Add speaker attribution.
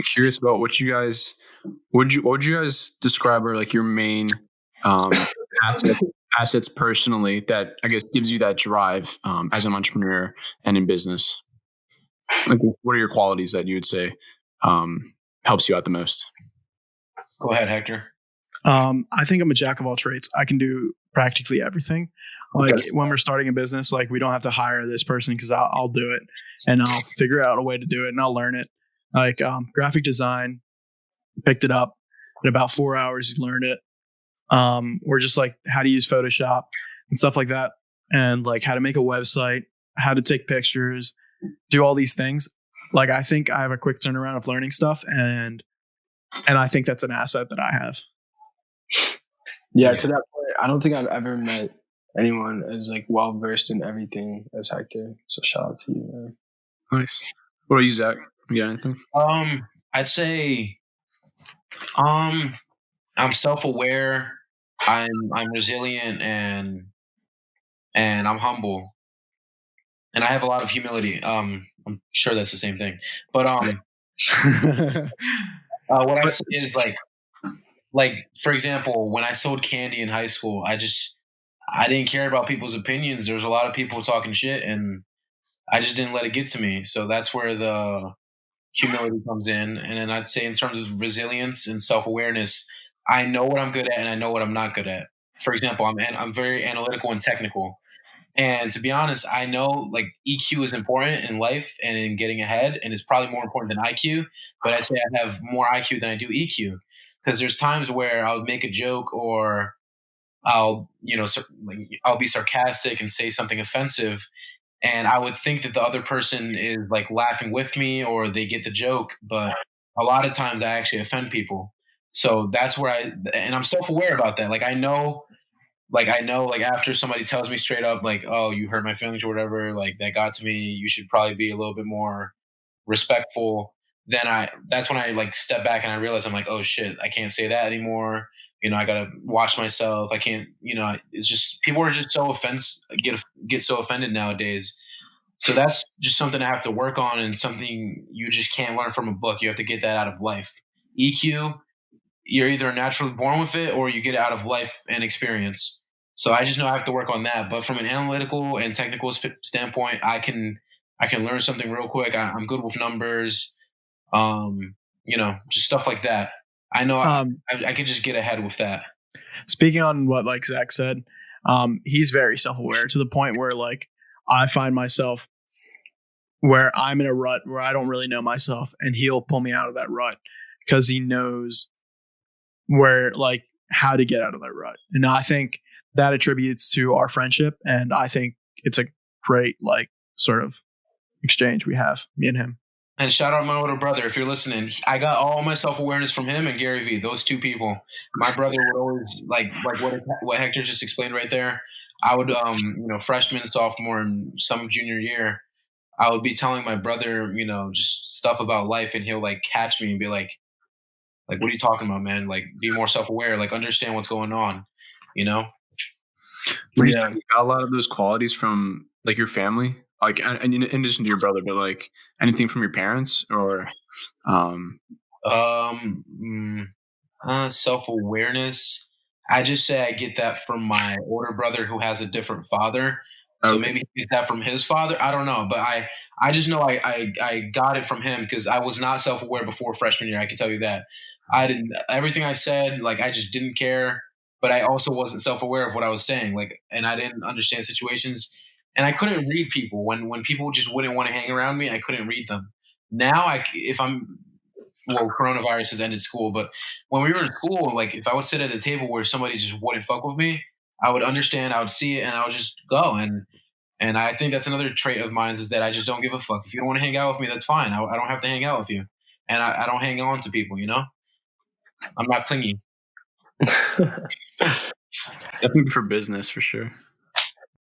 Speaker 1: curious about what you guys what would you guys describe are like your main um, asset, assets personally that I guess gives you that drive as an entrepreneur and in business. Like, what are your qualities that you would say um, helps you out the most?
Speaker 2: Go ahead, Hector.
Speaker 3: I think I'm a jack of all trades. I can do practically everything. Like when we're starting a business, like we don't have to hire this person because I'll do it and I'll figure out a way to do it and I'll learn it. Like graphic design, picked it up in about 4 hours. You learned it. Or just like how to use Photoshop and stuff like that, and like how to make a website, how to take pictures, do all these things. Like I think I have a quick turnaround of learning stuff, and I think that's an asset that I have.
Speaker 4: Yeah, to that point, I don't think I've ever met anyone as like well versed in everything as Hector. So shout out to you, man.
Speaker 1: Nice. What about you, Zach? You got anything?
Speaker 2: I'd say, I'm self-aware. I'm resilient and I'm humble, and I have a lot of humility. I'm sure that's the same thing, but what I say is like for example, when I sold candy in high school, I didn't care about people's opinions. There was a lot of people talking shit, and I just didn't let it get to me. So that's where the humility comes in. And then I'd say in terms of resilience and self-awareness, I know what I'm good at and I know what I'm not good at. For example, I'm very analytical and technical. And to be honest, I know like EQ is important in life and in getting ahead, and it's probably more important than IQ. But I'd say I have more IQ than I do EQ, because there's times where I'll make a joke or I'll be sarcastic and say something offensive, and I would think that the other person is like laughing with me or they get the joke, but a lot of times I actually offend people. So that's where and I'm self-aware about that. Like after somebody tells me straight up, like, oh, you hurt my feelings or whatever, like that got to me, you should probably be a little bit more respectful. That's when I like step back and I realize I'm like, oh shit, I can't say that anymore. I gotta watch myself. I can't, it's just, people are just so get so offended nowadays. So that's just something I have to work on, and something you just can't learn from a book. You have to get that out of life. EQ, you're either naturally born with it or you get it out of life and experience. So I just know I have to work on that. But from an analytical and technical standpoint, I can learn something real quick. I'm good with numbers, just stuff like that. I know I can just get ahead with that.
Speaker 3: Speaking on what like Zach said, he's very self-aware to the point where like I find myself where I'm in a rut where I don't really know myself, and he'll pull me out of that rut because he knows where like how to get out of that rut. And I think that attributes to our friendship, and I think it's a great like sort of exchange we have, me and him.
Speaker 2: And shout out my older brother if you're listening. I got all my self-awareness from him and Gary Vee. Those two people. My brother would always like what Hector just explained right there. I would freshman, sophomore, and some of junior year, I would be telling my brother just stuff about life, and he'll like catch me and be like what are you talking about, man? Like, be more self-aware, like understand what's going on,
Speaker 1: Would you say you got a lot of those qualities from like your family? Like, in addition to your brother, but like anything from your parents or,
Speaker 2: self-awareness. I just say I get that from my older brother who has a different father. So maybe he gets that from his father. I don't know, but I just know I got it from him because I was not self-aware before freshman year. I can tell you that. Everything I said, like I just didn't care, but I also wasn't self-aware of what I was saying. Like, and I didn't understand situations. And I couldn't read people when people just wouldn't want to hang around me. I couldn't read them. Now, coronavirus has ended school, but when we were in school, like if I would sit at a table where somebody just wouldn't fuck with me, I would understand, I would see it, and I would just go. And I think that's another trait of mine is that I just don't give a fuck. If you don't want to hang out with me, that's fine. I don't have to hang out with you, and I don't hang on to people. I'm not clingy.
Speaker 1: Definitely for business, for sure.